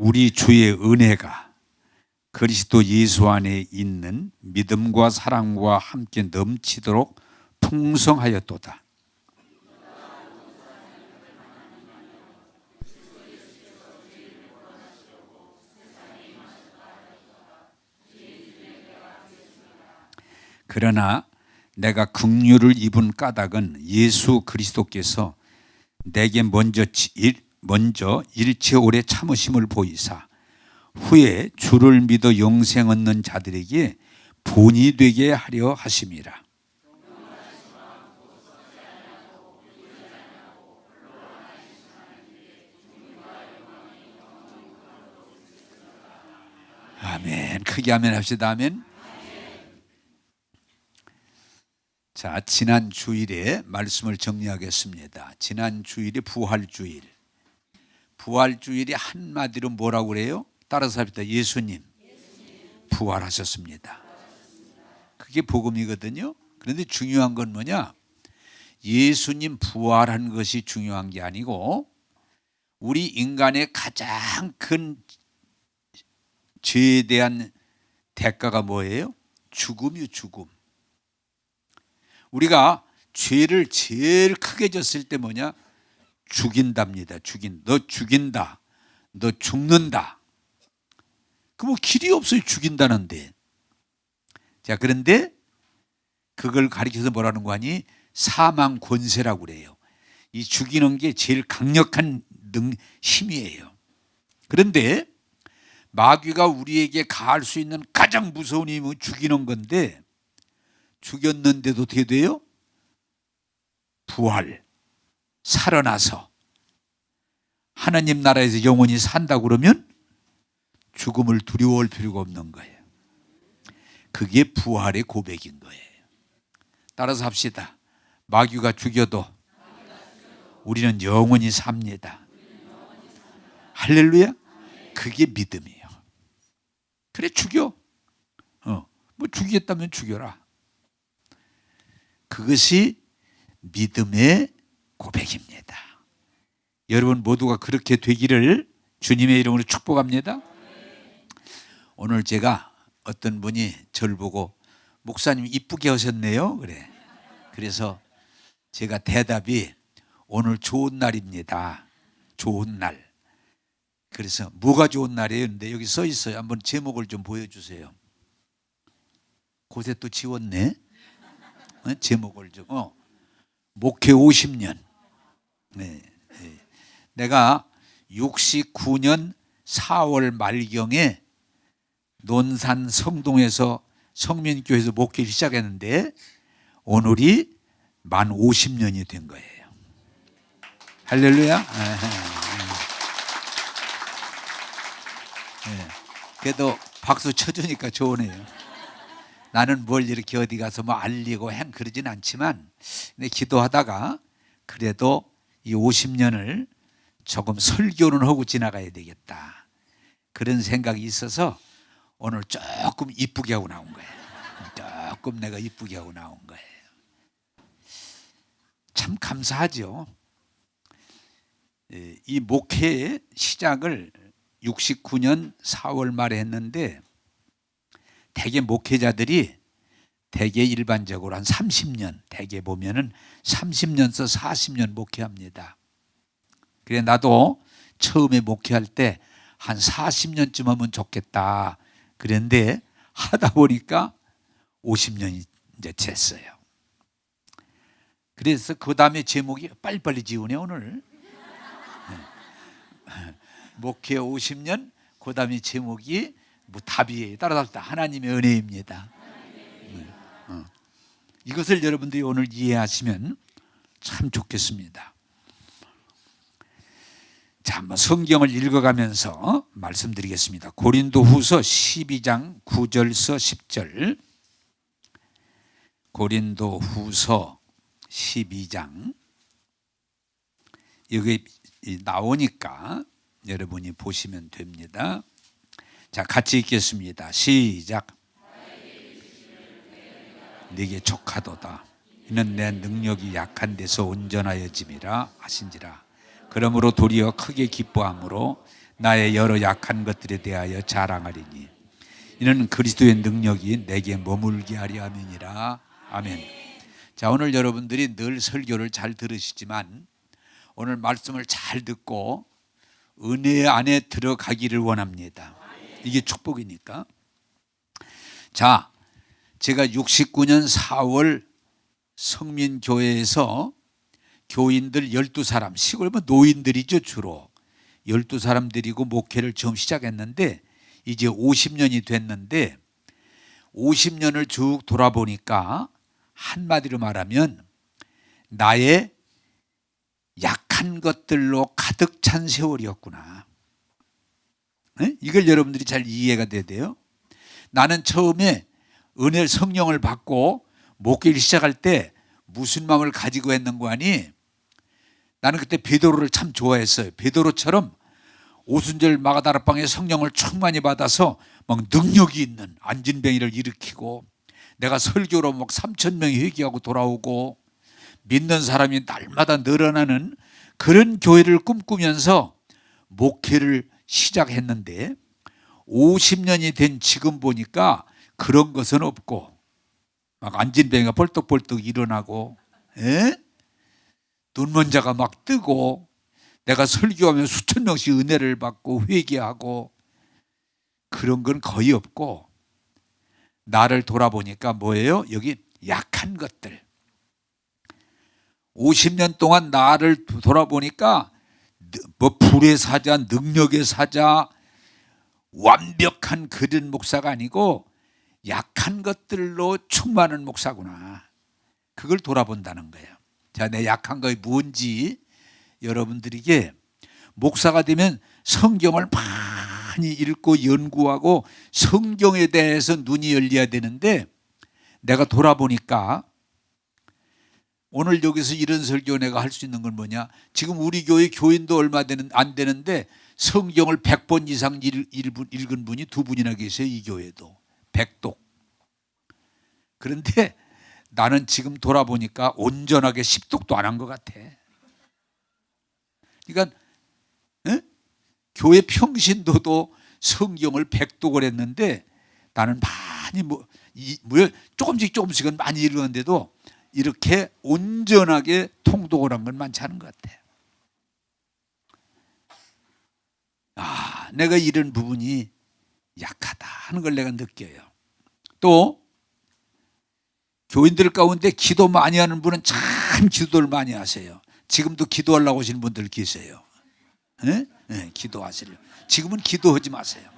우리 주의 은혜가 그리스도 예수 안에 있는 믿음과 사랑과 함께 넘치도록 풍성하였도다. 그러나 내가 긍휼을 입은 까닭은 예수 그리스도께서 내게 먼저 일체 오래 참으심을 보이사 후에 주를 믿어 영생 얻는 자들에게 본이 되게 하려 하심이라. 아멘. 크게 아멘 합시다. 아멘. 자, 지난 주일에 말씀을 정리하겠습니다. 지난 주일이 부활주일. 부활주일이 한마디로 뭐라고 그래요? 따라서 합시다. 예수님 부활하셨습니다. 그게 복음이거든요. 그런데 중요한 건 뭐냐? 예수님 부활한 것이 중요한 게 아니고 우리 인간의 가장 큰 죄에 대한 대가가 뭐예요? 죽음이요, 죽음. 우리가 죄를 제일 크게 졌을 때 뭐냐? 죽인답니다. 너 죽인다. 너 죽는다. 그 뭐 길이 없어요. 죽인다는데. 자, 그런데 그걸 가리켜서 뭐라는 거 아니? 사망 권세라고 그래요. 이 죽이는 게 제일 강력한 힘이에요. 그런데 마귀가 우리에게 가할 수 있는 가장 무서운 힘은 죽이는 건데 죽였는데도 어떻게 돼요? 부활, 살아나서 하나님 나라에서 영원히 산다고 그러면 죽음을 두려워할 필요가 없는 거예요. 그게 부활의 고백인 거예요. 따라서 합시다. 마귀가 죽여도 우리는 영원히 삽니다. 할렐루야. 그게 믿음이에요. 그래, 죽여. 뭐 죽이겠다면 죽여라. 그것이 믿음의 고백입니다. 여러분 모두가 그렇게 되기를 주님의 이름으로 축복합니다. 오늘 제가 어떤 분이 저를 보고 목사님 이쁘게 하셨네요. 그래서 제가 대답이 오늘 좋은 날입니다. 좋은 날. 그래서 뭐가 좋은 날이에요? 근데 여기 써 있어요. 한번 제목을 좀 보여주세요. 곳에 또 지웠네. 제목을 좀. 목회 50년. 네. 내가 69년 4월 말경에 논산 성동에서 성민교회에서 목회를 시작했는데 오늘이 만 50년이 된 거예요. 할렐루야. 그래도 박수 쳐주니까 좋으네요. 나는 뭘 이렇게 어디 가서 뭐 알리고 그러진 않지만 근데 기도하다가 그래도 이 50년을 조금 설교는 하고 지나가야 되겠다. 그런 생각이 있어서 오늘 조금 이쁘게 하고 나온 거예요. 조금 내가 이쁘게 하고 나온 거예요. 참 감사하죠. 이 목회의 시작을 69년 4월 말에 했는데 대개 목회자들이 대개 일반적으로 한 30년, 대개 보면은 30년에서 40년 목회합니다. 그래 나도 처음에 목회할 때 한 40년쯤 하면 좋겠다. 그런데 하다 보니까 50년이 이제 됐어요. 그래서 그 다음에 제목이 빨리빨리 지우네 오늘. 목회 50년, 그 다음에 제목이 뭐 답이에요. 따라서 하나님의 은혜입니다. 이것을 여러분들이 오늘 이해하시면 참 좋겠습니다. 자, 한번 성경을 읽어가면서 말씀드리겠습니다. 고린도후서 12장 9절서 10절. 고린도후서 12장. 여기 나오니까 여러분이 보시면 됩니다. 자, 같이 읽겠습니다. 시작. 네게 족하도다. 이는 내 능력이 약한 데서 온전하여짐이라 하신지라. 그러므로 도리어 크게 기뻐함으로 나의 여러 약한 것들에 대하여 자랑하리니 이는 그리스도의 능력이 내게 머물게 하려 함이니라. 아멘. 자, 오늘 여러분들이 늘 설교를 잘 들으시지만 오늘 말씀을 잘 듣고 은혜 안에 들어가기를 원합니다. 이게 축복이니까. 자, 제가 69년 4월 성민교회에서 교인들 12사람, 시골은 노인들이죠, 주로 12사람 데리고 목회를 처음 시작했는데 이제 50년이 됐는데 50년을 쭉 돌아보니까 한마디로 말하면 나의 약한 것들로 가득 찬 세월이었구나. 네? 이걸 여러분들이 잘 이해가 돼야 돼요. 나는 처음에 은혜 성령을 받고 목회를 시작할 때 무슨 마음을 가지고 했는고 하니 나는 그때 베드로를 참 좋아했어요. 베드로처럼 오순절 마가다락방에 성령을 충만히 받아서 막 능력이 있는 안진뱅이를 일으키고 내가 설교로 막 3,000명이 회개하고 돌아오고 믿는 사람이 날마다 늘어나는 그런 교회를 꿈꾸면서 목회를 시작했는데 50년이 된 지금 보니까 그런 것은 없고 막 안진뱅이가 벌떡벌떡 일어나고 눈먼자가 막 뜨고 내가 설교하면 수천 명씩 은혜를 받고 회개하고 그런 건 거의 없고 나를 돌아보니까 뭐예요? 여기 약한 것들 50년 동안 나를 돌아보니까 뭐 불의 사자, 능력의 사자 완벽한 그런 목사가 아니고 약한 것들로 충만한 목사구나. 그걸 돌아본다는 거예요. 자, 내 약한 것이 뭔지 여러분들에게 목사가 되면 성경을 많이 읽고 연구하고 성경에 대해서 눈이 열려야 되는데 내가 돌아보니까 오늘 여기서 이런 설교 내가 할 수 있는 건 뭐냐? 지금 우리 교회 교인도 얼마 안 되는데 성경을 100번 이상 읽은 분이 2분이나 계세요. 이 교회도 100독. 그런데 나는 지금 돌아보니까 온전하게 10독도 안 한 것 같아. 그러니까 교회 평신도도 성경을 100독을 했는데 나는 많이 조금씩은 많이 읽었는데도 이렇게 온전하게 통독을 한 건 많지 않은 것 같아요. 내가 이런 부분이 약하다 하는 걸 내가 느껴요. 또 교인들 가운데 기도 많이 하는 분은 참 기도를 많이 하세요. 지금도 기도하려고 하시는 분들 계세요. 네? 네, 기도하시려. 지금은 기도하지 마세요.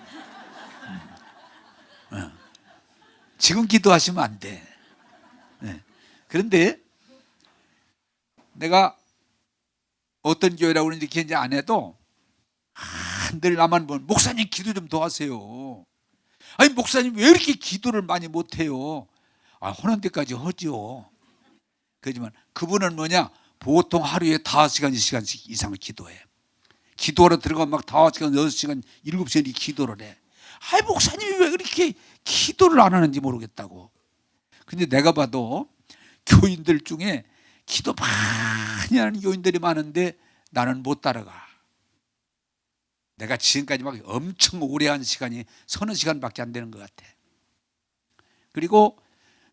지금 기도하시면 안 돼. 네. 그런데 내가 어떤 교회라고 이렇게 이제 안 해도 늘 나만 보면 목사님 기도 좀 더 하세요. 아니 목사님 왜 이렇게 기도를 많이 못해요? 하는 데까지 하죠. 그렇지만 그분은 뭐냐? 보통 하루에 5시간, 2시간씩 이상을 기도해. 기도하러 들어가면 막 5시간, 6시간, 7시간 기도를 해. 목사님이 왜 그렇게 기도를 안 하는지 모르겠다고. 근데 내가 봐도 교인들 중에 기도 많이 하는 교인들이 많은데 나는 못 따라가. 내가 지금까지 막 엄청 오래 한 시간이 서너 시간밖에 안 되는 것 같아. 그리고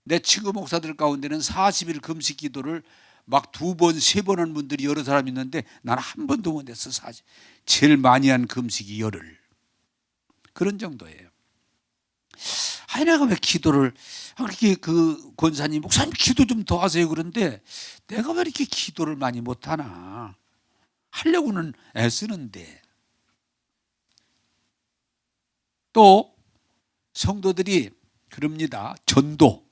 내 친구 목사들 가운데는 40일 금식 기도를 막 2번, 3번 한 분들이 여러 사람 있는데 나는 한 번도 못 했어. 제일 많이 한 금식이 열흘. 그런 정도예요. 내가 왜 기도를 그렇게 그 권사님 목사님 기도 좀 더 하세요 그런데 내가 왜 이렇게 기도를 많이 못하나 하려고는 애쓰는데 또 성도들이 그럽니다. 전도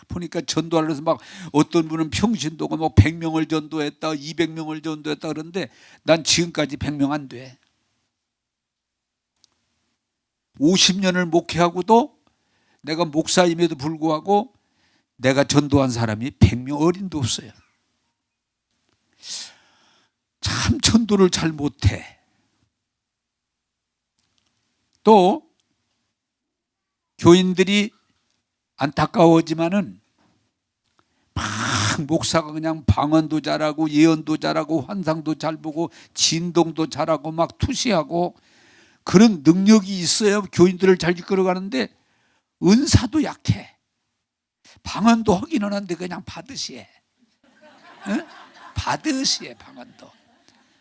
보니까 전도하려 해서 막 어떤 분은 평신도가 뭐 100명을 전도했다 200명을 전도했다 그러는데 난 지금까지 100명 안 돼. 50년을 목회하고도 내가 목사임에도 불구하고 내가 전도한 사람이 100명 어린도 없어요. 참 전도를 잘 못해. 또 교인들이 안타까워지만은 목사가 그냥 방언도 잘하고 예언도 잘하고 환상도 잘 보고 진동도 잘하고 막 투시하고 그런 능력이 있어야 교인들을 잘 이끌어가는데 은사도 약해. 방언도 하기는 하는데 그냥 받으시 해. 응? 받으시 해 방언도.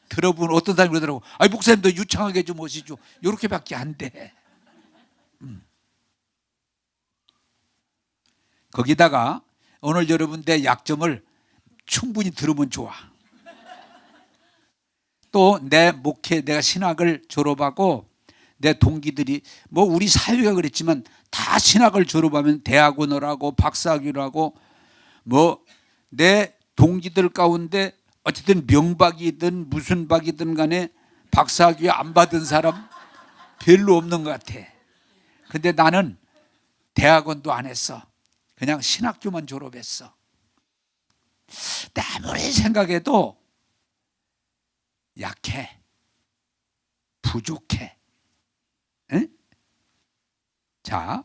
들어보면 어떤 사람이 그러더라고. 아이 목사님도 유창하게 좀 오시죠. 요렇게밖에 안 돼. 거기다가 오늘 여러분 내 약점을 충분히 들으면 좋아. 또 내 목회, 내가 신학을 졸업하고 내 동기들이 뭐 우리 사회가 그랬지만 다 신학을 졸업하면 대학원을 하고 박사학위를 하고 뭐 내 동기들 가운데 어쨌든 명박이든 무슨 박이든 간에 박사학위 안 받은 사람 별로 없는 것 같아. 근데 나는 대학원도 안 했어. 그냥 신학교만 졸업했어. 아무리 생각해도 약해. 부족해. 에? 자,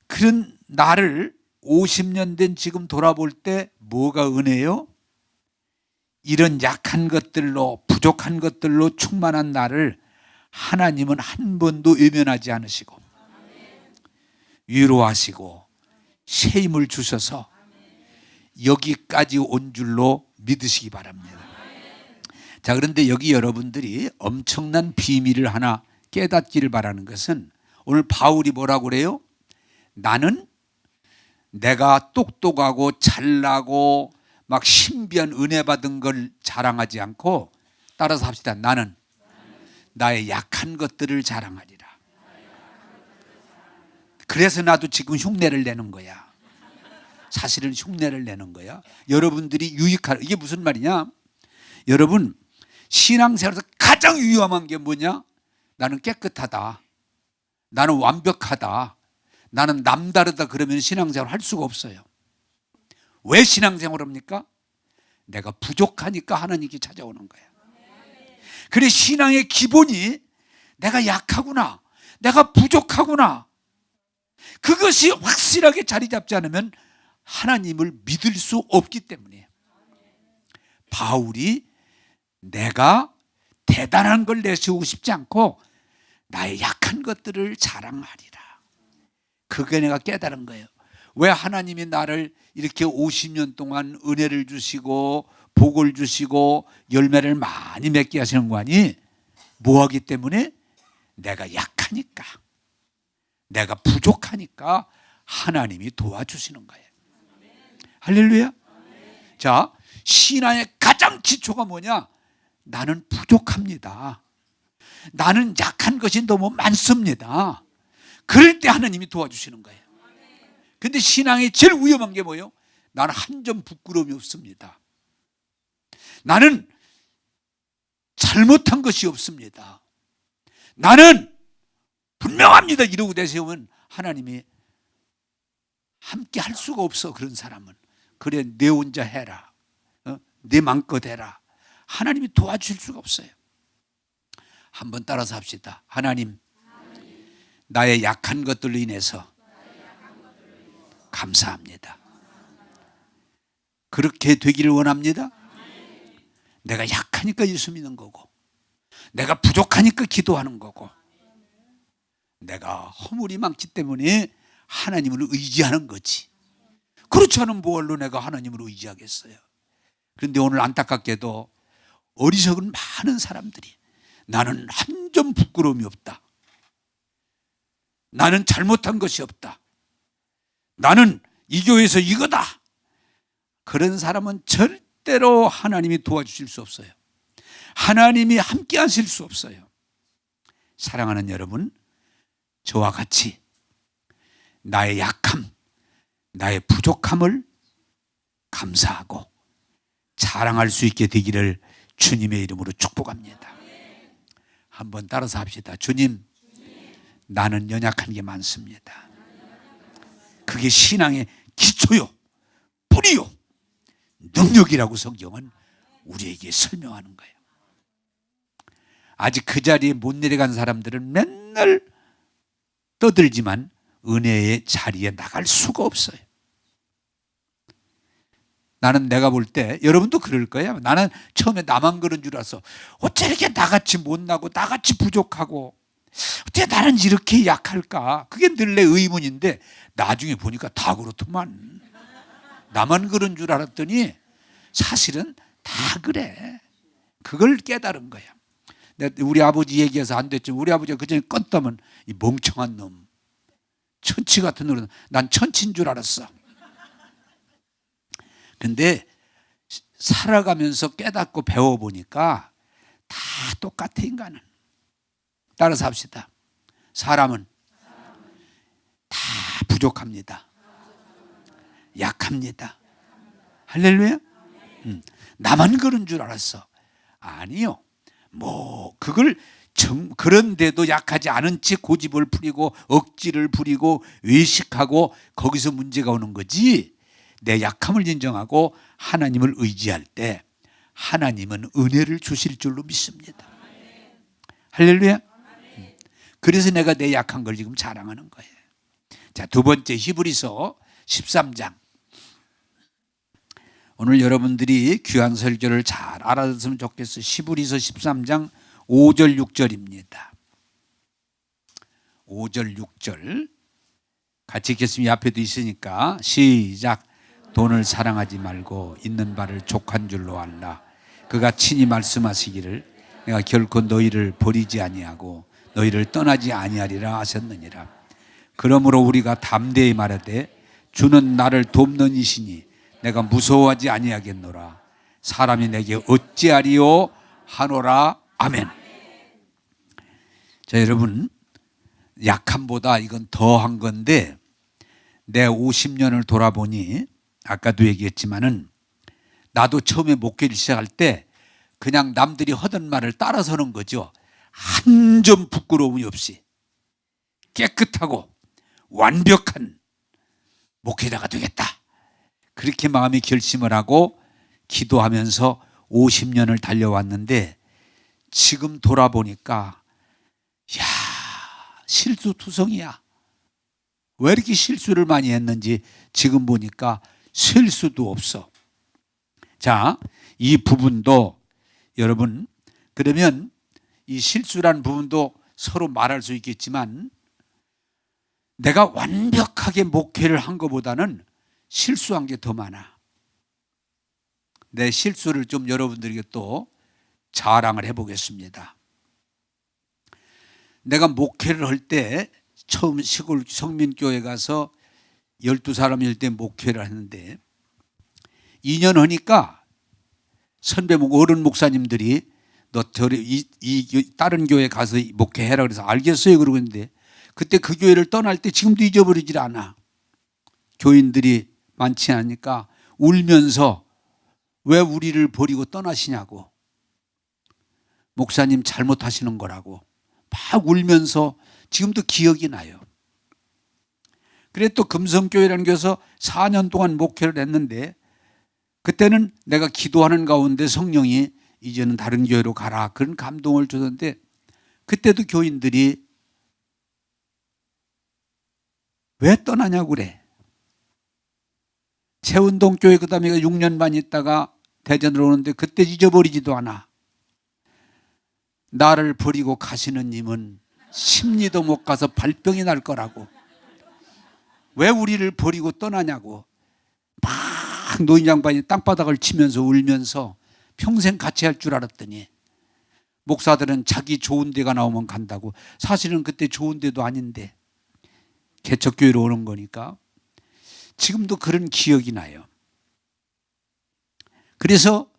그런 나를 50년 된 지금 돌아볼 때 뭐가 은혜요? 이런 약한 것들로 부족한 것들로 충만한 나를 하나님은 한 번도 외면하지 않으시고 위로하시고 새 힘을 주셔서 여기까지 온 줄로 믿으시기 바랍니다. 자, 그런데 여기 여러분들이 엄청난 비밀을 하나 깨닫기를 바라는 것은 오늘 바울이 뭐라고 그래요? 나는 내가 똑똑하고 잘나고 막 신비한 은혜 받은 걸 자랑하지 않고 따라서 합시다. 나는 나의 약한 것들을 자랑하리라. 그래서 나도 지금 흉내를 내는 거야. 사실은 흉내를 내는 거야. 여러분들이 유익할, 이게 무슨 말이냐? 여러분 신앙생활에서 가장 위험한 게 뭐냐? 나는 깨끗하다, 나는 완벽하다, 나는 남다르다 그러면 신앙생활 할 수가 없어요. 왜 신앙생활 합니까? 내가 부족하니까 하나님께 찾아오는 거야. 그래 신앙의 기본이 내가 약하구나, 내가 부족하구나, 그것이 확실하게 자리 잡지 않으면 하나님을 믿을 수 없기 때문이에요. 바울이 내가 대단한 걸 내세우고 싶지 않고 나의 약한 것들을 자랑하리라. 그게 내가 깨달은 거예요. 왜 하나님이 나를 이렇게 50년 동안 은혜를 주시고 복을 주시고 열매를 많이 맺게 하시는 거 아니? 뭐하기 때문에? 내가 약하니까, 내가 부족하니까 하나님이 도와주시는 거예요. 할렐루야. 자, 신앙의 가장 기초가 뭐냐? 나는 부족합니다. 나는 약한 것이 너무 많습니다. 그럴 때 하나님이 도와주시는 거예요. 근데 신앙의 제일 위험한 게 뭐예요? 나는 한 점 부끄러움이 없습니다. 나는 잘못한 것이 없습니다. 나는 분명합니다. 이러고 내세우면 하나님이 함께 할 수가 없어. 그런 사람은. 그래 내 혼자 해라, 내 맘껏 해라. 하나님이 도와줄 수가 없어요. 한번 따라서 합시다. 하나님, 나의 약한 것들로 인해서 감사합니다. 그렇게 되기를 원합니다. 내가 약하니까 예수 믿는 거고, 내가 부족하니까 기도하는 거고, 내가 허물이 많기 때문에 하나님을 의지하는 거지. 그렇지 않으면 뭘로 내가 하나님을 의지하겠어요. 그런데 오늘 안타깝게도 어리석은 많은 사람들이 나는 한 점 부끄러움이 없다, 나는 잘못한 것이 없다, 나는 이 교회에서 이거다, 그런 사람은 절대로 하나님이 도와주실 수 없어요. 하나님이 함께 하실 수 없어요. 사랑하는 여러분, 저와 같이 나의 약함, 나의 부족함을 감사하고 자랑할 수 있게 되기를 주님의 이름으로 축복합니다. 한번 따라서 합시다. 주님, 나는 연약한 게 많습니다. 그게 신앙의 기초요, 뿌리요, 능력이라고 성경은 우리에게 설명하는 거예요. 아직 그 자리에 못 내려간 사람들은 맨날 떠들지만 은혜의 자리에 나갈 수가 없어요. 나는 내가 볼 때 여러분도 그럴 거예요. 나는 처음에 나만 그런 줄 알았어. 어째 이렇게 나같이 못나고 나같이 부족하고 어째 나는 이렇게 약할까? 그게 늘 내 의문인데 나중에 보니까 다 그렇더만. 나만 그런 줄 알았더니 사실은 다 그래. 그걸 깨달은 거야. 우리 아버지 얘기해서 안 됐지만 우리 아버지가 그전에 껐다면 이 멍청한 놈, 천치 같은 놈은 난 천치인 줄 알았어. 근데 살아가면서 깨닫고 배워보니까 다 똑같아. 인간은. 따라서 합시다. 사람은 다 부족합니다. 약합니다. 할렐루야. 나만 그런 줄 알았어. 아니요. 그걸 그런데도 약하지 않은 채 고집을 부리고 억지를 부리고 외식하고 거기서 문제가 오는 거지. 내 약함을 인정하고 하나님을 의지할 때 하나님은 은혜를 주실 줄로 믿습니다. 할렐루야. 그래서 내가 내 약한 걸 지금 자랑하는 거예요. 자, 두 번째 히브리서 13장. 오늘 여러분들이 귀한 설교를 잘 알아듣으면 좋겠어요. 히브리서 13장 5절 6절입니다. 5절 6절 같이 읽겠습니다. 앞에도 있으니까 시작. 돈을 사랑하지 말고 있는 바를 족한 줄로 알라. 그가 친히 말씀하시기를 내가 결코 너희를 버리지 아니하고 너희를 떠나지 아니하리라 하셨느니라. 그러므로 우리가 담대히 말하되 주는 나를 돕는 이시니 내가 무서워하지 아니하겠노라. 사람이 내게 어찌하리요 하노라. 아멘. 자, 여러분, 약함보다 이건 더한 건데 내 50년을 돌아보니 아까도 얘기했지만은 나도 처음에 목회를 시작할 때 그냥 남들이 하던 말을 따라서는 거죠. 한 점 부끄러움이 없이 깨끗하고 완벽한 목회자가 되겠다. 그렇게 마음의 결심을 하고 기도하면서 50년을 달려왔는데 지금 돌아보니까 야, 실수투성이야. 왜 이렇게 실수를 많이 했는지 지금 보니까 셀 수도 없어. 자, 이 부분도 여러분, 그러면 이 실수란 부분도 서로 말할 수 있겠지만 내가 완벽하게 목회를 한 것보다는 실수한 게 더 많아. 내 실수를 좀 여러분들에게 또 자랑을 해보겠습니다. 내가 목회를 할 때 처음 시골 성민교회 가서 12사람일 때 목회를 했는데 2년 하니까 선배 어른 목사님들이 너 다른 교회 가서 목회해라 그래서 알겠어요 그러고 있는데 그때 그 교회를 떠날 때 지금도 잊어버리질 않아. 교인들이 많지 않으니까 울면서 왜 우리를 버리고 떠나시냐고, 목사님 잘못하시는 거라고 막 울면서 지금도 기억이 나요. 그래 또 금성교회라는 교회에서 4년 동안 목회를 했는데 그때는 내가 기도하는 가운데 성령이 이제는 다른 교회로 가라 그런 감동을 주던데 그때도 교인들이 왜 떠나냐고 그래. 세운동교회 그 다음에 6년 반 있다가 대전으로 오는데 그때 잊어버리지도 않아. 나를 버리고 가시는 님은 심리도 못 가서 발병이 날 거라고. 왜 우리를 버리고 떠나냐고. 막 노인 양반이 땅바닥을 치면서 울면서 평생 같이 할 줄 알았더니 목사들은 자기 좋은 데가 나오면 간다고. 사실은 그때 좋은 데도 아닌데 개척교회로 오는 거니까 지금도 그런 기억이 나요. 그래서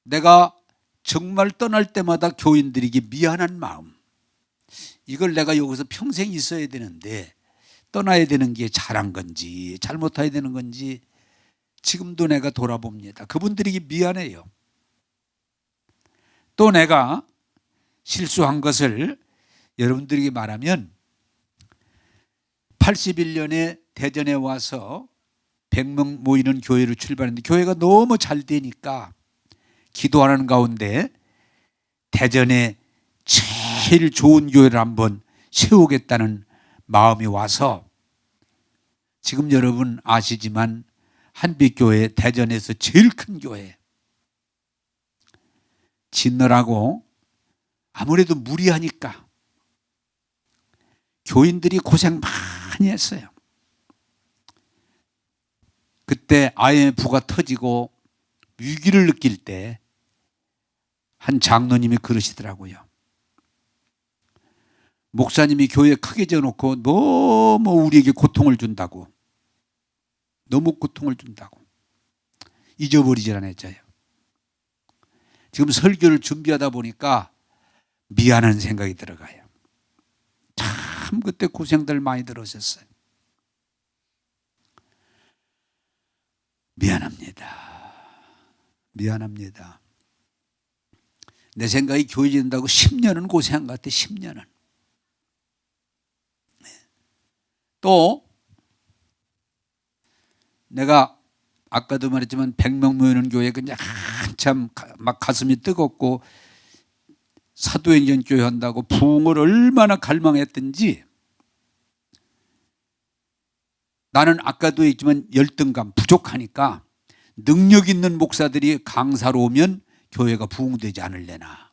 내가 정말 떠날 때마다 교인들에게 미안한 마음, 이걸 내가 여기서 평생 있어야 되는데 떠나야 되는 게 잘한 건지 잘못해야 되는 건지 지금도 내가 돌아봅니다. 그분들에게 미안해요. 또 내가 실수한 것을 여러분들에게 말하면 81년에 대전에 와서 100명 모이는 교회를 출발했는데 교회가 너무 잘 되니까 기도하는 가운데 대전에 제일 좋은 교회를 한번 세우겠다는 마음이 와서 지금 여러분 아시지만 한빛교회 대전에서 제일 큰 교회 짓느라고 아무래도 무리하니까 교인들이 고생 많이 했어요. 그때 IMF가 터지고 위기를 느낄 때 한 장로님이 그러시더라고요. 목사님이 교회 크게 지어놓고 너무 우리에게 고통을 준다고, 너무 고통을 준다고 잊어버리질 않았어요. 지금 설교를 준비하다 보니까 미안한 생각이 들어가요. 참 그때 고생들 많이 들으셨어요. 미안합니다. 내 생각이 교회 짓는다고 10년은 고생한 것 같아. 10년은. 또 내가 아까도 말했지만 100명 모이는 교회 그냥 한참 막 가슴이 뜨겁고 사도행전 교회 한다고 부흥을 얼마나 갈망했던지 나는 아까도 했지만 열등감 부족하니까 능력 있는 목사들이 강사로 오면 교회가 부흥되지 않을래나.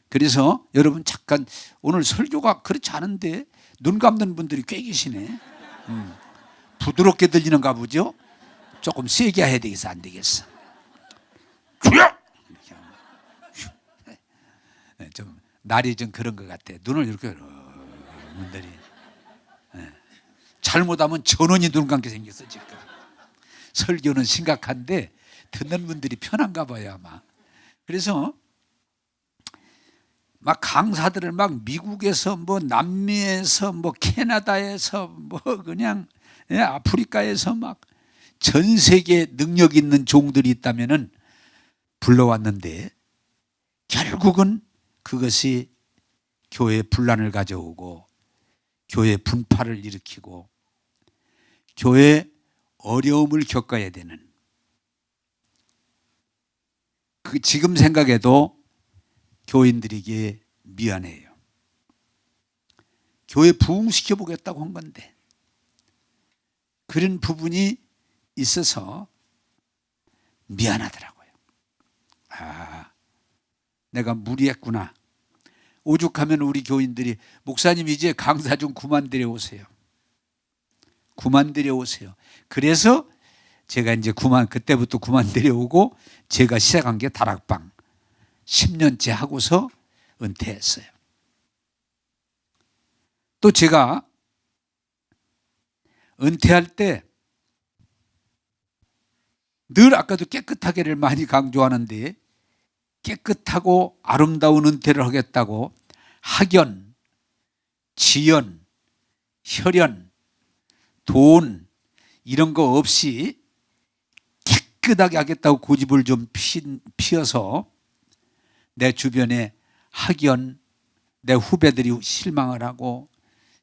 그래서 여러분 잠깐 오늘 설교가 그렇지 않은데 눈 감는 분들이 꽤 계시네. 부드럽게 들리는가 보죠? 조금 세게 해야 되겠어 안 되겠어? 주여! 좀 날이 좀 그런 것 같아. 눈을 이렇게 분들이 잘못하면 전원이 눈 감게 생겼어 지금. 설교는 심각한데 듣는 분들이 편한가 봐요 아마. 그래서 막 강사들을 막 미국에서 뭐 남미에서 뭐 캐나다에서 뭐 그냥 아프리카에서 막 전 세계 능력 있는 종들이 있다면은 불러왔는데 결국은 그것이 교회에 분란을 가져오고 교회 분파를 일으키고 교회에 어려움을 겪어야 되는 그 지금 생각해도 교인들에게 미안해요. 교회 부흥시켜 보겠다고 한 건데 그런 부분이 있어서 미안하더라고요. 내가 무리했구나. 오죽하면 우리 교인들이 목사님 이제 강사 좀 그만 데려오세요. 그만 데려오세요. 그래서 제가 이제 그때부터 그만 데려오고 제가 시작한 게 다락방 10년째 하고서 은퇴했어요. 또 제가 은퇴할 때 늘 아까도 깨끗하게를 많이 강조하는데 깨끗하고 아름다운 은퇴를 하겠다고 학연, 지연, 혈연, 돈 이런 거 없이 깨끗하게 하겠다고 고집을 좀 피워서 내 주변에 학연, 내 후배들이 실망을 하고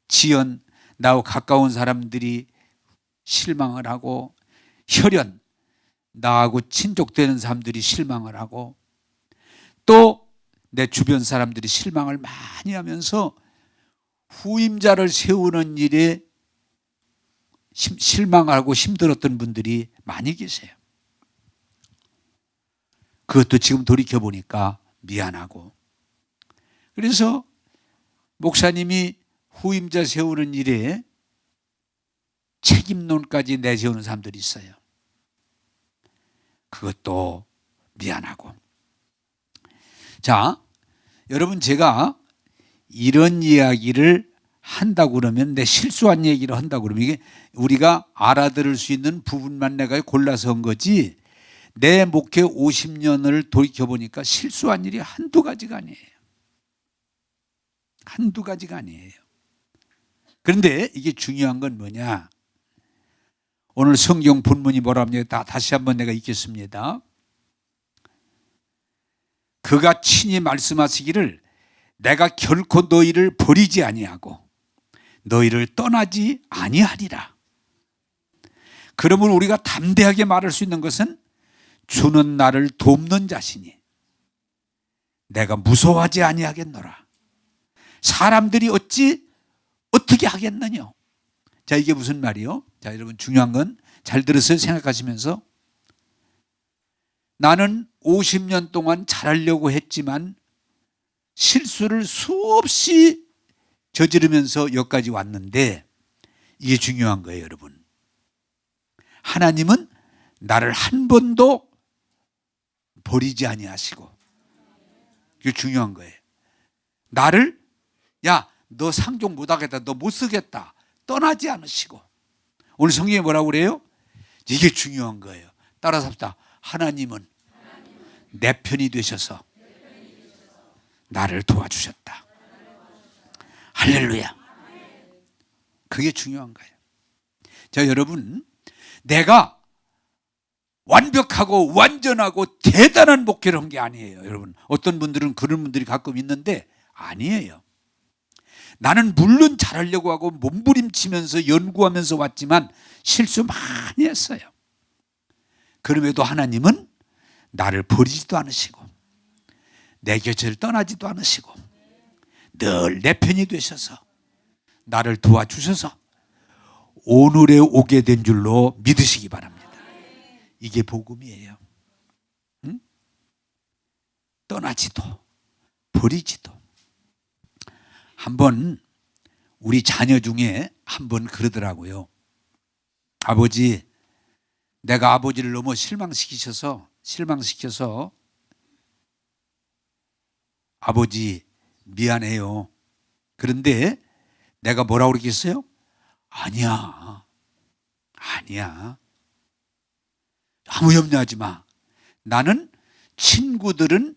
지연, 나하고 가까운 사람들이 실망을 하고 혈연, 나하고 친족되는 사람들이 실망을 하고 또 내 주변 사람들이 실망을 많이 하면서 후임자를 세우는 일에 실망하고 힘들었던 분들이 많이 계세요. 그것도 지금 돌이켜보니까 미안하고 그래서 목사님이 후임자 세우는 일에 책임론까지 내세우는 사람들이 있어요. 그것도 미안하고. 자, 여러분 제가 이런 이야기를 한다고 그러면 내 실수한 얘기를 한다고 그러면 이게 우리가 알아들을 수 있는 부분만 내가 골라서 한 거지 내 목회 50년을 돌이켜보니까 실수한 일이 한두 가지가 아니에요. 한두 가지가 아니에요. 그런데 이게 중요한 건 뭐냐? 오늘 성경 본문이 뭐라 합니까? 다시 한번 내가 읽겠습니다. 그가 친히 말씀하시기를 내가 결코 너희를 버리지 아니하고 너희를 떠나지 아니하리라. 그러면 우리가 담대하게 말할 수 있는 것은 주는 나를 돕는 자시니 내가 무서워하지 아니하겠노라. 사람들이 어떻게 하겠느냐. 자, 이게 무슨 말이요? 자, 여러분 중요한 건 잘 들으세요. 생각하시면서. 나는 50년 동안 잘하려고 했지만 실수를 수없이 저지르면서 여기까지 왔는데 이게 중요한 거예요, 여러분. 하나님은 나를 한 번도 버리지 아니하시고, 이게 중요한 거예요. 나를 야, 너 상종 못하겠다, 너 못 쓰겠다 떠나지 않으시고. 오늘 성경에 뭐라고 그래요? 이게 중요한 거예요. 따라서 합시다. 하나님은 내 편이 되셔서 나를 도와주셨다. 할렐루야. 그게 중요한 거예요. 자, 여러분, 내가 완벽하고 완전하고 대단한 목회를 한 게 아니에요. 여러분, 어떤 분들은 그런 분들이 가끔 있는데 아니에요. 나는 물론 잘하려고 하고 몸부림치면서 연구하면서 왔지만 실수 많이 했어요. 그럼에도 하나님은 나를 버리지도 않으시고 내 곁을 떠나지도 않으시고 늘 내 편이 되셔서 나를 도와주셔서 오늘에 오게 된 줄로 믿으시기 바랍니다. 이게 복음이에요. 응? 떠나지도 버리지도. 한번 우리 자녀 중에 한번 그러더라고요. 아버지, 내가 아버지를 너무 실망시켜서 아버지 미안해요. 그런데 내가 뭐라고 그랬겠어요? 아니야. 아무 염려하지 마. 나는 친구들은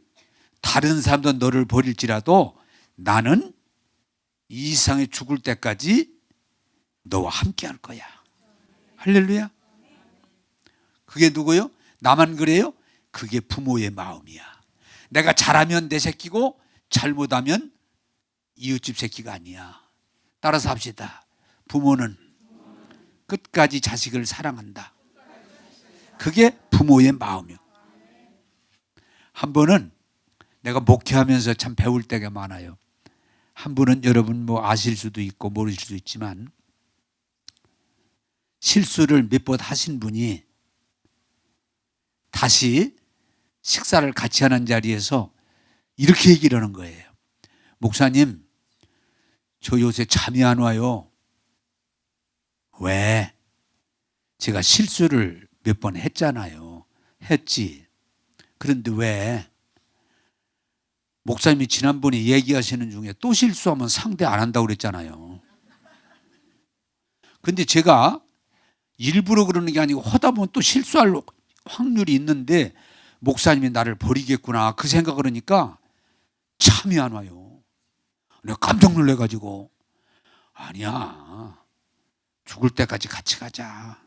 다른 사람도 너를 버릴지라도 나는 이 세상에 죽을 때까지 너와 함께 할 거야. 할렐루야. 그게 누구요? 나만 그래요? 그게 부모의 마음이야. 내가 잘하면 내 새끼고 잘못하면 이웃집 새끼가 아니야. 따라서 합시다. 부모는 끝까지 자식을 사랑한다. 그게 부모의 마음이요. 한 번은 내가 목회하면서 참 배울 때가 많아요. 한 분은 여러분 뭐 아실 수도 있고 모르실 수도 있지만 실수를 몇 번 하신 분이 다시 식사를 같이 하는 자리에서 이렇게 얘기를 하는 거예요. 목사님, 저 요새 잠이 안 와요. 왜? 제가 실수를 몇 번 했잖아요. 했지. 그런데 왜? 목사님이 지난번에 얘기하시는 중에 또 실수하면 상대 안 한다고 그랬잖아요. 근데 제가 일부러 그러는 게 아니고 하다 보면 또 실수할 확률이 있는데 목사님이 나를 버리겠구나 그 생각을 하니까 잠이 안 와요. 내가 깜짝 놀래가지고 아니야. 죽을 때까지 같이 가자.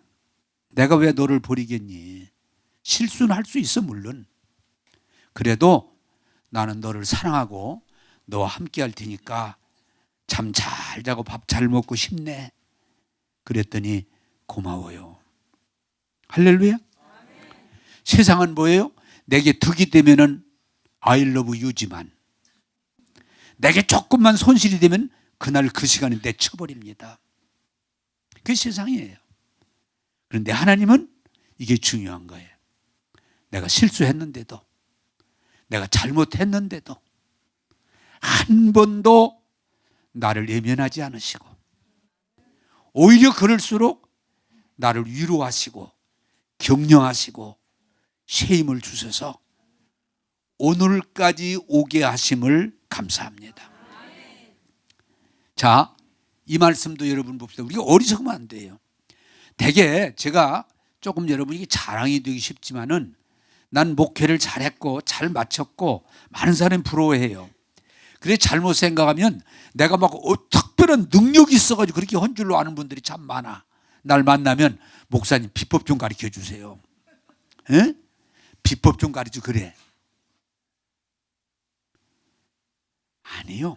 내가 왜 너를 버리겠니? 실수는 할 수 있어 물론. 그래도 나는 너를 사랑하고 너와 함께 할 테니까 잠 잘 자고 밥 잘 먹고 힘내. 그랬더니 고마워요. 할렐루야. 세상은 뭐예요? 내게 득이 되면은 I love you지만 내게 조금만 손실이 되면 그날 그 시간에 내쳐버립니다. 그게 세상이에요. 그런데 하나님은 이게 중요한 거예요. 내가 실수했는데도 내가 잘못했는데도 한 번도 나를 외면하지 않으시고 오히려 그럴수록 나를 위로하시고 격려하시고 새 힘을 주셔서 오늘까지 오게 하심을 감사합니다. 자, 이 말씀도 여러분 봅시다. 우리가 어리석으면 안 돼요. 대개 제가 조금 여러분에게 자랑이 되기 쉽지만은 난 목회를 잘했고 잘 마쳤고 많은 사람이 부러워해요. 그래 잘못 생각하면 내가 막 특별한 능력이 있어가지고 그렇게 한 줄로 아는 분들이 참 많아. 날 만나면 목사님 비법 좀 가르쳐 주세요. 에? 비법 좀 가르쳐 그래. 아니요.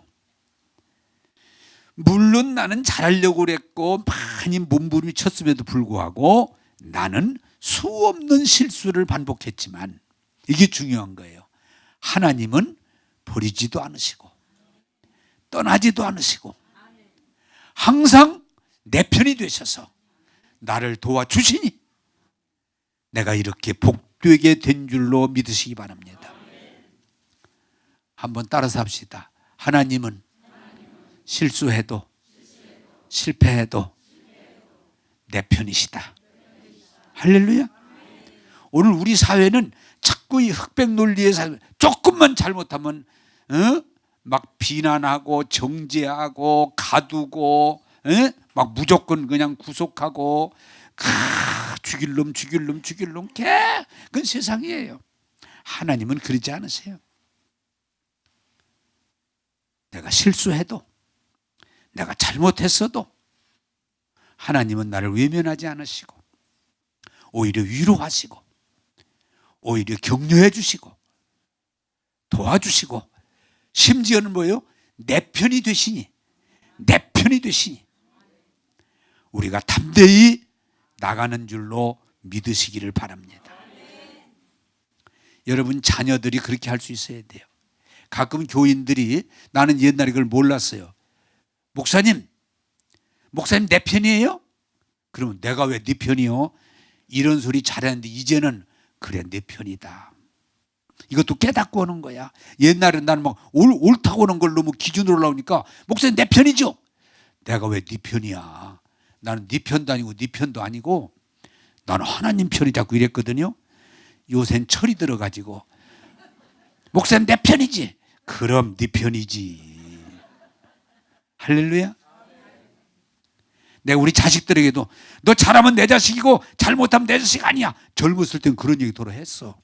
물론 나는 잘하려고 그랬고 많이 몸부림이 쳤음에도 불구하고 나는 수없는 실수를 반복했지만 이게 중요한 거예요. 하나님은 버리지도 않으시고 떠나지도 않으시고 항상 내 편이 되셔서 나를 도와주시니 내가 이렇게 복되게 된 줄로 믿으시기 바랍니다. 한번 따라서 합시다. 하나님은 실수해도 실패해도 내 편이시다. 할렐루야. 오늘 우리 사회는 자꾸 이 흑백 논리에 조금만 잘못하면 막 비난하고 정죄하고 가두고 막 무조건 그냥 구속하고 죽일 놈 그건 세상이에요. 하나님은 그러지 않으세요. 내가 실수해도 내가 잘못했어도 하나님은 나를 외면하지 않으시고 오히려 위로하시고 오히려 격려해 주시고 도와주시고 심지어는 뭐예요? 내 편이 되시니 우리가 담대히 나가는 줄로 믿으시기를 바랍니다. 여러분 자녀들이 그렇게 할 수 있어야 돼요. 가끔 교인들이 나는 옛날에 그걸 몰랐어요. 목사님 내 편이에요? 그러면 내가 왜 네 편이요? 이런 소리 잘했는데 이제는 그래 내 편이다. 이것도 깨닫고 오는 거야. 옛날에 나는 막 옳다고 오는 걸 너무 기준으로 올라오니까 목사님 내 편이죠? 내가 왜 네 편이야? 나는 네 편도 아니고 네 편도 아니고 나는 하나님 편이 자꾸 이랬거든요. 요새는 철이 들어가지고 목사님 내 편이지? 그럼 네 편이지. 할렐루야. 내가 우리 자식들에게도 너 잘하면 내 자식이고 잘못하면 내 자식 아니야. 젊었을 땐 그런 얘기 도로 했어.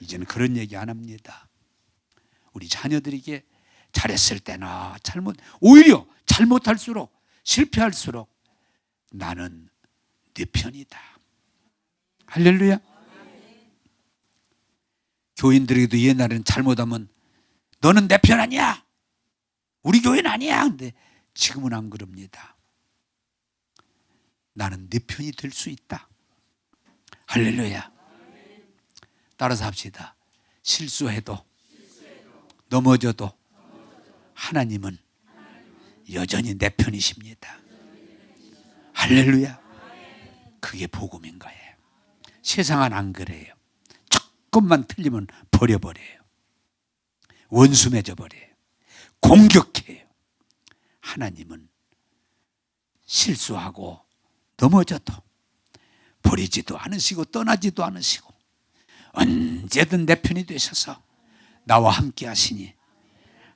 이제는 그런 얘기 안 합니다. 우리 자녀들에게 잘했을 때나 오히려 잘못할수록 실패할수록 나는 네 편이다. 할렐루야. 교인들에게도 옛날에는 잘못하면 너는 내 편 아니야. 우리 교회는 아니야. 근데 지금은 안 그럽니다. 나는 네 편이 될 수 있다. 할렐루야. 따라서 합시다. 실수해도 넘어져도 하나님은 여전히 내 편이십니다. 할렐루야. 그게 복음인 거예요. 세상은 안 그래요. 조금만 틀리면 버려버려요. 원수 맺어버려요. 공격해요. 하나님은 실수하고 넘어져도 버리지도 않으시고 떠나지도 않으시고 언제든 내 편이 되셔서 나와 함께 하시니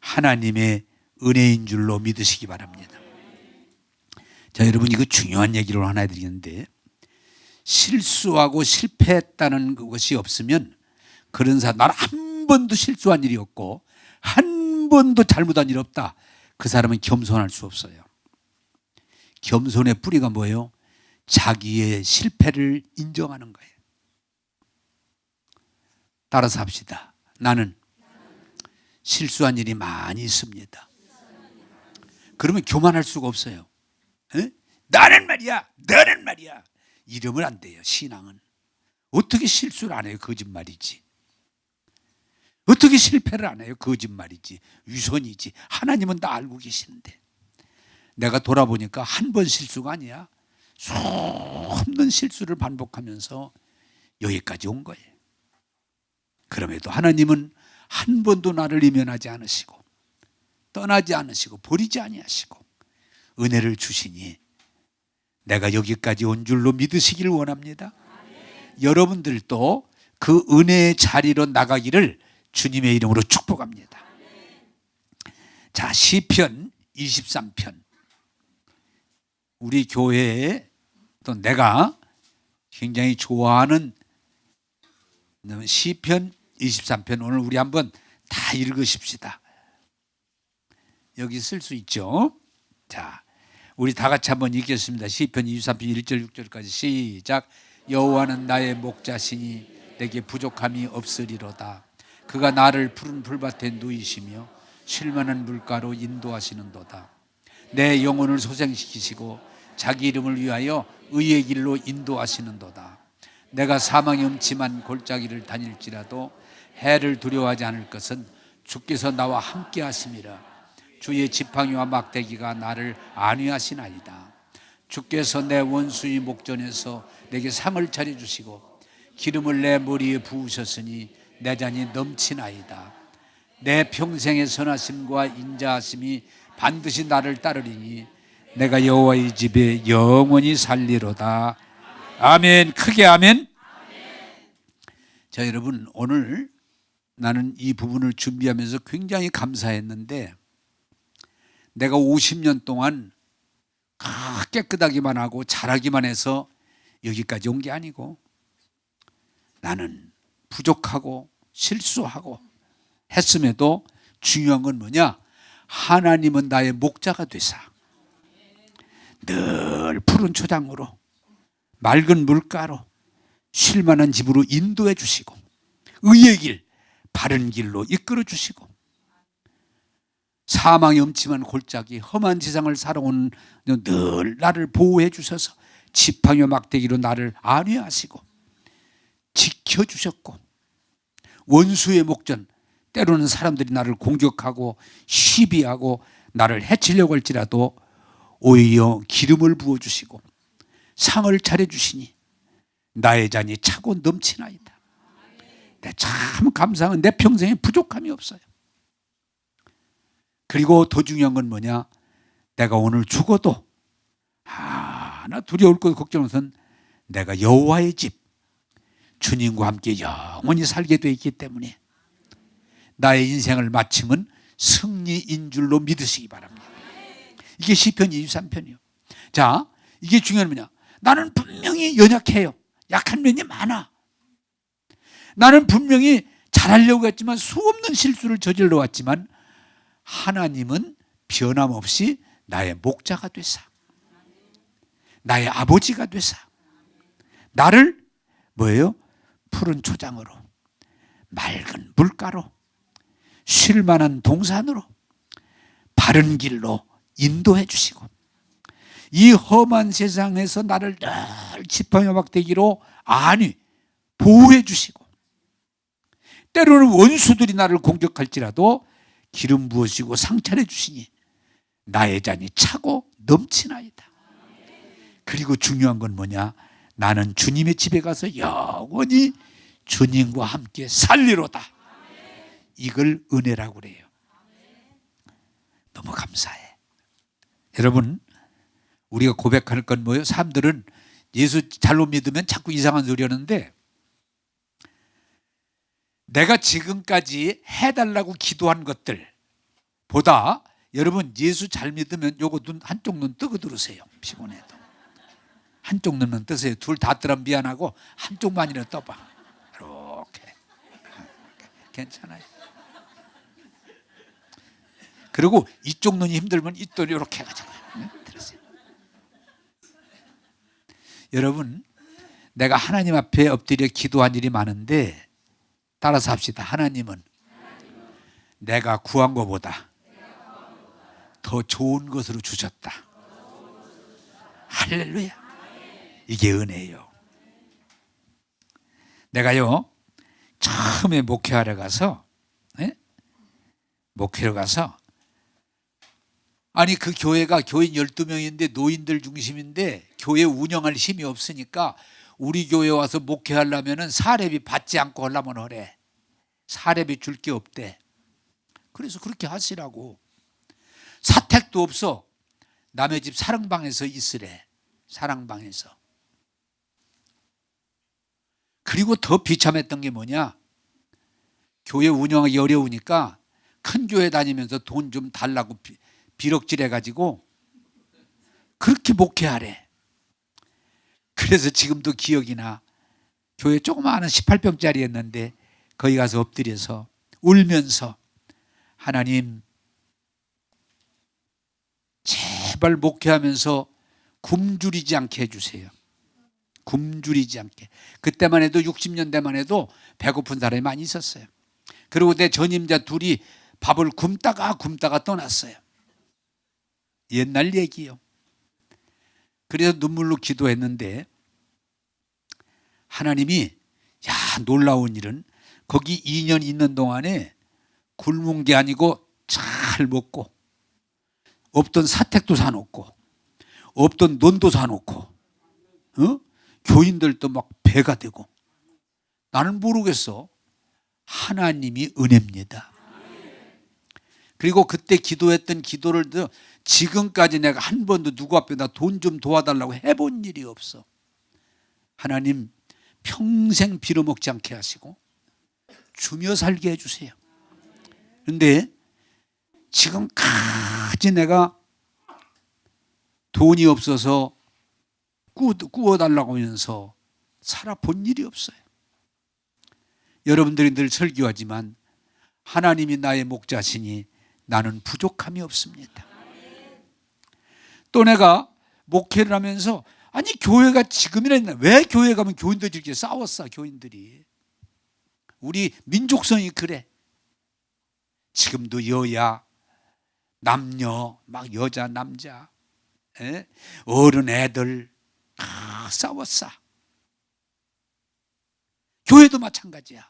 하나님의 은혜인 줄로 믿으시기 바랍니다. 자, 여러분 이거 중요한 얘기를 하나 해드리는데 실수하고 실패했다는 것이 없으면 그런 사람 나는 한 번도 실수한 일이 없고 한 번도 잘못한 일 없다. 그 사람은 겸손할 수 없어요. 겸손의 뿌리가 뭐예요? 자기의 실패를 인정하는 거예요. 따라서 합시다. 나는 실수한 일이 많이 있습니다. 그러면 교만할 수가 없어요. 에? 나는 말이야 이러면 안 돼요. 신앙은 어떻게 실수를 안 해요? 거짓말이지. 어떻게 실패를 안 해요? 거짓말이지. 위선이지. 하나님은 다 알고 계시는데 내가 돌아보니까 한 번 실수가 아니야. 수없는 실수를 반복하면서 여기까지 온 거예요. 그럼에도 하나님은 한 번도 나를 이면하지 않으시고 떠나지 않으시고 버리지 아니하시고 은혜를 주시니 내가 여기까지 온 줄로 믿으시길 원합니다. 여러분들도 그 은혜의 자리로 나가기를 주님의 이름으로 축복합니다. 자, 시편 23편. 우리 교회에 또 내가 굉장히 좋아하는 시편 23편 오늘 우리 한번 다 읽으십시다. 여기 쓸 수 있죠. 자, 우리 다 같이 한번 읽겠습니다. 시편 23편 1절 6절까지 시작. 여호와는 나의 목자시니 내게 부족함이 없으리로다. 그가 나를 푸른 풀밭에 누이시며 쉴만한 물가로 인도하시는도다. 내 영혼을 소생시키시고 자기 이름을 위하여 의의 길로 인도하시는도다. 내가 사망의 음침한 골짜기를 다닐지라도 해를 두려워하지 않을 것은 주께서 나와 함께 하심이라. 주의 지팡이와 막대기가 나를 안위하시나이다. 주께서 내 원수의 목전에서 내게 상을 차려주시고 기름을 내 머리에 부으셨으니 내 잔이 넘치나이다. 내 평생의 선하심과 인자하심이 반드시 나를 따르리니 내가 여호와의 집에 영원히 살리로다. 아멘. 크게 아멘. 자, 여러분, 오늘 나는 이 부분을 준비하면서 굉장히 감사했는데, 내가 50년 동안 깨끗하기만 하고 잘하기만 해서 여기까지 온 게 아니고, 나는 부족하고 실수하고 했음에도 중요한 건 뭐냐? 하나님은 나의 목자가 되사 늘 푸른 초장으로 맑은 물가로 쉴만한 집으로 인도해 주시고, 의의 길, 바른 길로 이끌어 주시고, 사망의 음침한 골짜기 험한 지상을 살아온 늘 나를 보호해 주셔서 지팡이와 막대기로 나를 안위하시고 지켜주셨고, 원수의 목전, 때로는 사람들이 나를 공격하고 시비하고 나를 해치려고 할지라도 오히려 기름을 부어주시고 상을 차려주시니 나의 잔이 차고 넘치나이다. 내 참 감사한, 내 평생에 부족함이 없어요. 그리고 더 중요한 건 뭐냐? 내가 오늘 죽어도 하나 두려울 것 걱정 없은 내가 여호와의 집, 주님과 함께 영원히 살게 돼 있기 때문에 나의 인생을 마침은 승리인 줄로 믿으시기 바랍니다. 이게 시편 23편이요. 자, 이게 중요한 뭐냐? 나는 분명히 연약해요. 약한 면이 많아. 나는 분명히 잘하려고 했지만 수없는 실수를 저질러 왔지만 하나님은 변함없이 나의 목자가 되사, 나의 아버지가 되사, 나를 뭐예요? 푸른 초장으로, 맑은 물가로, 쉴만한 동산으로, 바른 길로 인도해 주시고, 이 험한 세상에서 나를 늘 지팡이와 막대기로 안위 보호해 주시고, 때로는 원수들이 나를 공격할지라도 기름 부으시고 상차려 주시니 나의 잔이 차고 넘치나이다. 그리고 중요한 건 뭐냐? 나는 주님의 집에 가서 영원히 주님과 함께 살리로다. 이걸 은혜라고 그래요. 너무 감사해. 여러분, 우리가 고백할 건 뭐예요? 사람들은 예수 잘못 믿으면 자꾸 이상한 소리 하는데, 내가 지금까지 해달라고 기도한 것들 보다 여러분 예수 잘 믿으면 요거 눈 한쪽 눈 뜨고 들으세요. 피곤해도 한쪽 눈은 뜨세요. 둘 다 뜨면 미안하고 한쪽만이라도 떠봐. 이렇게 괜찮아요. 그리고 이쪽 눈이 힘들면 이쪽 이렇게 해가지고 들으세요. 여러분, 내가 하나님 앞에 엎드려 기도한 일이 많은데 따라서 합시다. 하나님은 내가 구한 것보다 더 좋은 것으로 주셨다. 할렐루야. 이게 은혜예요. 내가요 처음에 목회하러 가서 아니 그 교회가 교인 12명인데 노인들 중심인데 교회 운영할 힘이 없으니까 우리 교회 와서 목회하려면 사례비 받지 않고 하려면 하래. 사례비 줄 게 없대. 그래서 그렇게 하시라고. 사택도 없어. 남의 집 사랑방에서 있으래. 사랑방에서. 그리고 더 비참했던 게 뭐냐? 교회 운영하기 어려우니까 큰 교회 다니면서 돈 좀 달라고 비럭질 해가지고 그렇게 목회하래. 그래서 지금도 기억이 나. 교회 조그마한 18평짜리였는데 거기 가서 엎드려서 울면서 하나님 제발 목회하면서 굶주리지 않게 해주세요. 굶주리지 않게. 그때만 해도 60년대만 해도 배고픈 사람이 많이 있었어요. 그리고 내 전임자 둘이 밥을 굶다가 떠났어요. 옛날 얘기요. 그래서 눈물로 기도했는데 하나님이 놀라운 일은 거기 2년 있는 동안에 굶은 게 아니고 잘 먹고 없던 사택도 사놓고 없던 논도 사놓고 교인들도 막 배가 되고 나는 모르겠어. 하나님이 은혜입니다. 그리고 그때 기도했던 기도를 지금까지 내가 한 번도 누구 앞에 나 돈 좀 도와달라고 해본 일이 없어. 하나님 평생 빌어먹지 않게 하시고 주며 살게 해주세요. 그런데 지금까지 내가 돈이 없어서 꾸어달라고 하면서 살아본 일이 없어요. 여러분들이 늘 설교하지만 하나님이 나의 목자시니 나는 부족함이 없습니다. 또 내가 목회를 하면서 아니 교회가 지금이나 왜 교회 가면 교인들이 이렇게 싸웠어. 교인들이 우리 민족성이 그래. 지금도 여야 남녀 막 여자 남자 어른 애들 다 싸웠어. 교회도 마찬가지야.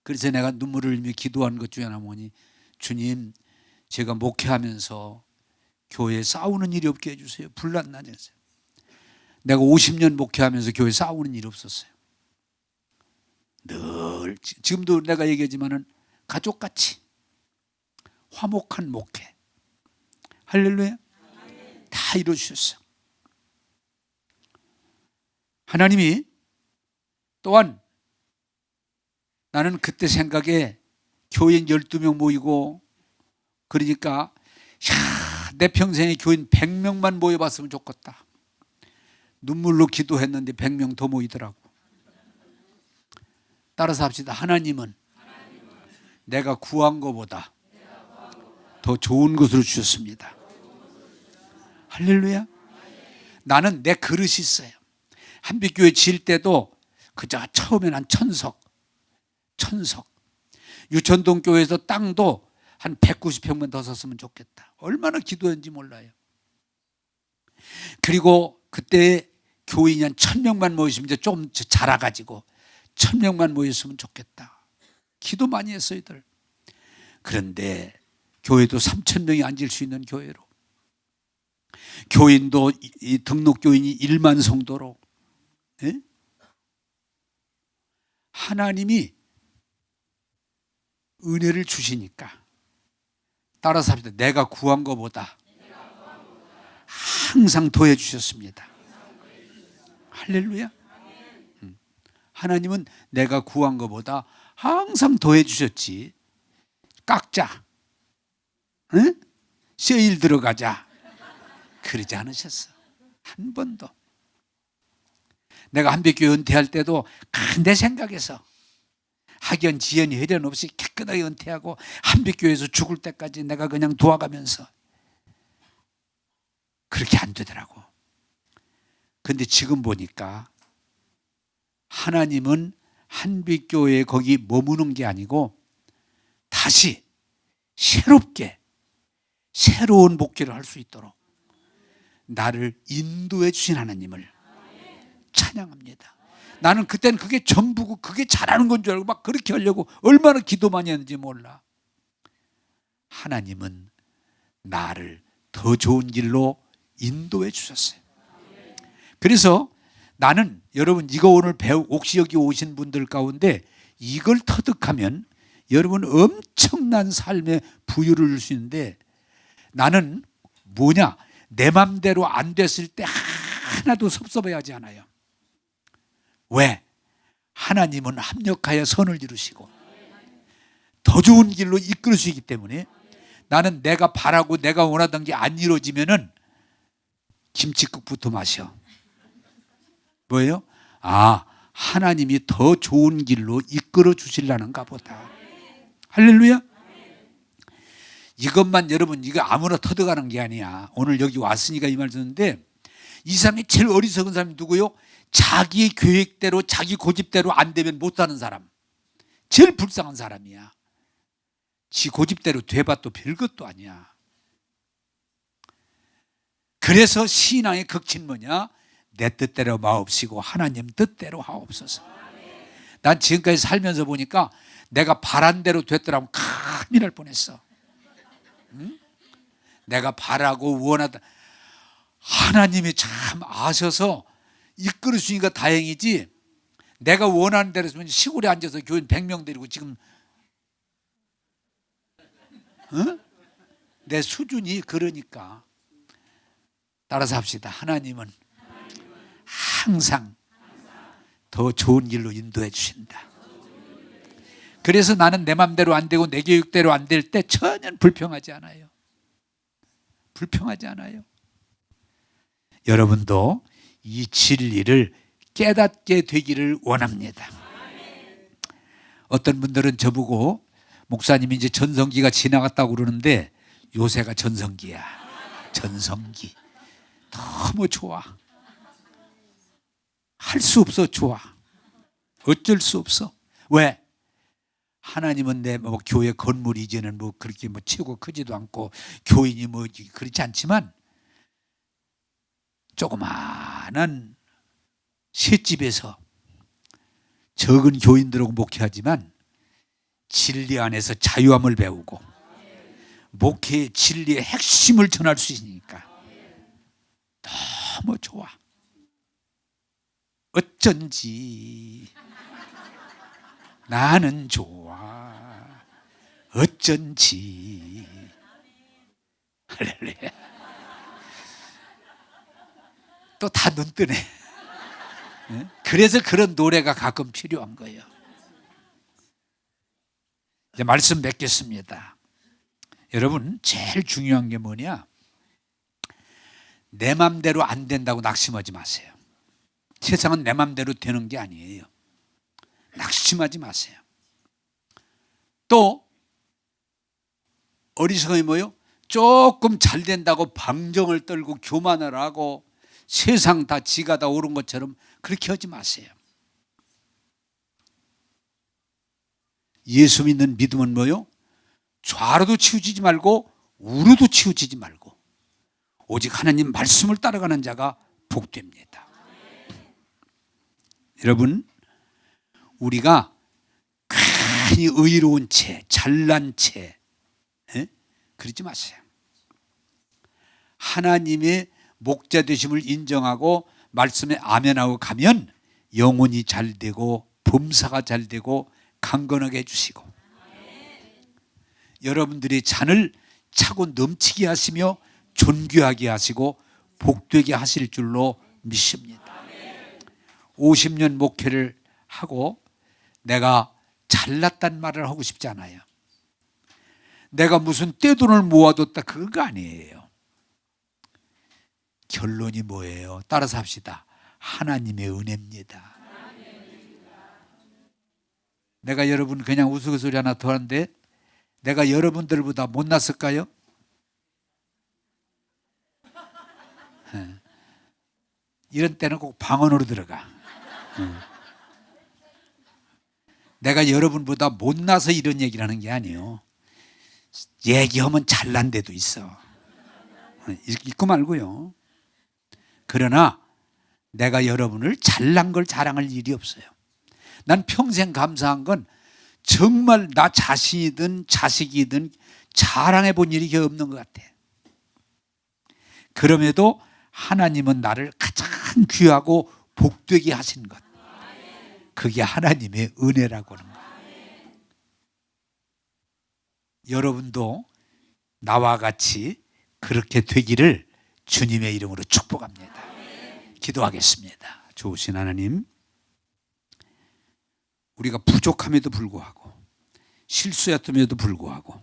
그래서 내가 눈물을 흘리며 기도한 것 중에 하나 뭐니, 주님 제가 목회하면서 교회에 싸우는 일이 없게 해주세요. 불난나셨어요. 내가 50년 목회하면서 교회 싸우는 일이 없었어요. 늘 지금도 내가 얘기하지만은 가족같이 화목한 목회. 할렐루야. 다 이루어주셨어. 하나님이 또한 나는 그때 생각에 교인 12명 모이고 그러니까 내 평생에 교인 100명만 모여봤으면 좋겠다. 눈물로 기도했는데 100명 더 모이더라고. 따라서 합시다. 하나님은 내가 구한 것보다 더 좋은 것으로 주셨습니다. 할렐루야. 나는 내 그릇이 있어요. 한빛교회 지을 때도 그저 처음에는 한 천석 유천동 교회에서 땅도 한 190평만 더 샀으면 좋겠다. 얼마나 기도했는지 몰라요. 그리고 그때 교인이 한 1000명만 모였으면 이제 좀 자라가지고 1000명만 모였으면 좋겠다. 기도 많이 했어요, 이들. 그런데 교회도 3000명이 앉을 수 있는 교회로, 교인도 이 등록 교인이 1만 성도로, 하나님이 은혜를 주시니까 따라서 합시다. 내가 구한 것보다 항상 더해 주셨습니다. 할렐루야. 하나님은 내가 구한 것보다 항상 더해 주셨지. 깎자, 세일 들어가자, 그러지 않으셨어. 한 번도. 내가 한빛교회 은퇴할 때도 내 생각에서 학연, 지연이, 혜련 없이 깨끗하게 은퇴하고 한빛교회에서 죽을 때까지 내가 그냥 도와가면서 그렇게 안 되더라고. 그런데 지금 보니까 하나님은 한빛교회에 거기 머무는 게 아니고 다시 새롭게 새로운 목회를 할 수 있도록 나를 인도해 주신 하나님을 찬양합니다. 나는 그때는 그게 전부고 그게 잘하는 건 줄 알고 막 그렇게 하려고 얼마나 기도 많이 했는지 몰라. 하나님은 나를 더 좋은 길로 인도해 주셨어요. 그래서 나는 여러분 이거 오늘 혹시 여기 오신 분들 가운데 이걸 터득하면 여러분 엄청난 삶의 부유를 줄 수 있는데, 나는 뭐냐, 내 맘대로 안 됐을 때 하나도 섭섭해하지 않아요. 왜? 하나님은 합력하여 선을 이루시고 더 좋은 길로 이끌으시기 때문에 나는 내가 바라고 내가 원하던 게 안 이루어지면은 김치국부터 마셔. 뭐예요? 아, 하나님이 더 좋은 길로 이끌어 주시려는가 보다. 할렐루야. 이것만 여러분 이거 아무나 터득하는 게 아니야. 오늘 여기 왔으니까 이 말 듣는데, 이 사람이 제일 어리석은 사람이 누구요? 자기 계획대로 자기 고집대로 안 되면 못 사는 사람. 제일 불쌍한 사람이야. 지 고집대로 돼봐도 별것도 아니야. 그래서 신앙의 극치는 뭐냐? 내 뜻대로 마옵시고 하나님 뜻대로 하옵소서. 난 지금까지 살면서 보니까 내가 바란 대로 됐더라면 큰일 날 뻔했어. 응? 내가 바라고 원하다, 하나님이 참 아셔서 이끌으시니까 다행이지, 내가 원하는 대로 했으면 시골에 앉아서 교인 100명 데리고 지금 내 수준이 그러니까 따라서 합시다. 하나님은 항상 더 좋은 길로 인도해 주신다. 그래서 나는 내 맘대로 안 되고 내 계획대로 안 될 때 전혀 불평하지 않아요. 불평하지 않아요. 여러분도 이 진리를 깨닫게 되기를 원합니다. 어떤 분들은 저보고 목사님이 이제 전성기가 지나갔다고 그러는데 요새가 전성기야. 전성기. 너무 좋아. 할 수 없어. 좋아. 어쩔 수 없어. 왜? 하나님은 내 교회 건물 이제는 그렇게 치고 크지도 않고 교인이 그렇지 않지만 조그마한 셋집에서 적은 교인들하고 목회하지만 진리 안에서 자유함을 배우고 목회의 진리의 핵심을 전할 수 있으니까 너무 좋아. 어쩐지 나는 좋아. 어쩐지. 할렐루야. 또 다 눈 뜨네. 그래서 그런 노래가 가끔 필요한 거예요. 이제 말씀 맺겠습니다. 여러분, 제일 중요한 게 뭐냐? 내 맘대로 안 된다고 낙심하지 마세요. 세상은 내 맘대로 되는 게 아니에요. 낙심하지 마세요. 또 어리석음이 뭐요? 조금 잘 된다고 방정을 떨고 교만을 하고 세상 다 지가 다 옳은 것처럼 그렇게 하지 마세요. 예수 믿는 믿음은 뭐요? 좌로도 치우치지 말고 우로도 치우치지 말고 오직 하나님 말씀을 따라가는 자가 복됩니다. 여러분, 우리가 괜히 의로운 채, 잘난 채 그러지 마세요. 하나님의 목자 되심을 인정하고 말씀에 아멘하고 가면 영혼이 잘 되고 범사가 잘 되고 강건하게 해주시고 여러분들의 잔을 차고 넘치게 하시며 존귀하게 하시고 복되게 하실 줄로 믿습니다. 50년 목회를 하고 내가 잘났단 말을 하고 싶지 않아요. 내가 무슨 떼돈을 모아뒀다 그거 아니에요. 결론이 뭐예요? 따라서 합시다. 하나님의 은혜입니다. 내가 여러분 그냥 우스갯소리 하나 더 하는데 내가 여러분들보다 못났을까요? 이런 때는 꼭 방언으로 들어가. 내가 여러분보다 못나서 이런 얘기를 하는 게 아니에요. 얘기하면 잘난 데도 있어. 있고 말고요. 그러나 내가 여러분을 잘난 걸 자랑할 일이 없어요. 난 평생 감사한 건 정말 나 자신이든 자식이든 자랑해 본 일이 없는 것 같아. 그럼에도 하나님은 나를 가장 귀하고 복되게 하신 것, 그게 하나님의 은혜라고 하는 거예요. 여러분도 나와 같이 그렇게 되기를 주님의 이름으로 축복합니다. 기도하겠습니다. 좋으신 하나님, 우리가 부족함에도 불구하고 실수였음에도 불구하고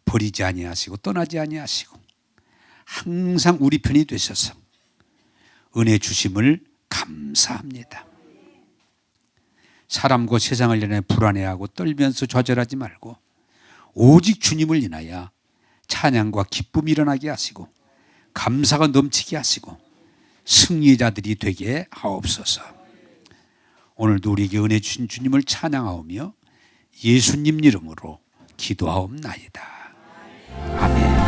버리지 아니하시고 떠나지 아니하시고 항상 우리 편이 되셔서 은혜 주심을 감사합니다. 사람과 세상을 인해 불안해하고 떨면서 좌절하지 말고 오직 주님을 인하여 찬양과 기쁨이 일어나게 하시고 감사가 넘치게 하시고 승리자들이 되게 하옵소서. 오늘도 우리에게 은혜 주신 주님을 찬양하오며 예수님 이름으로 기도하옵나이다. 아멘.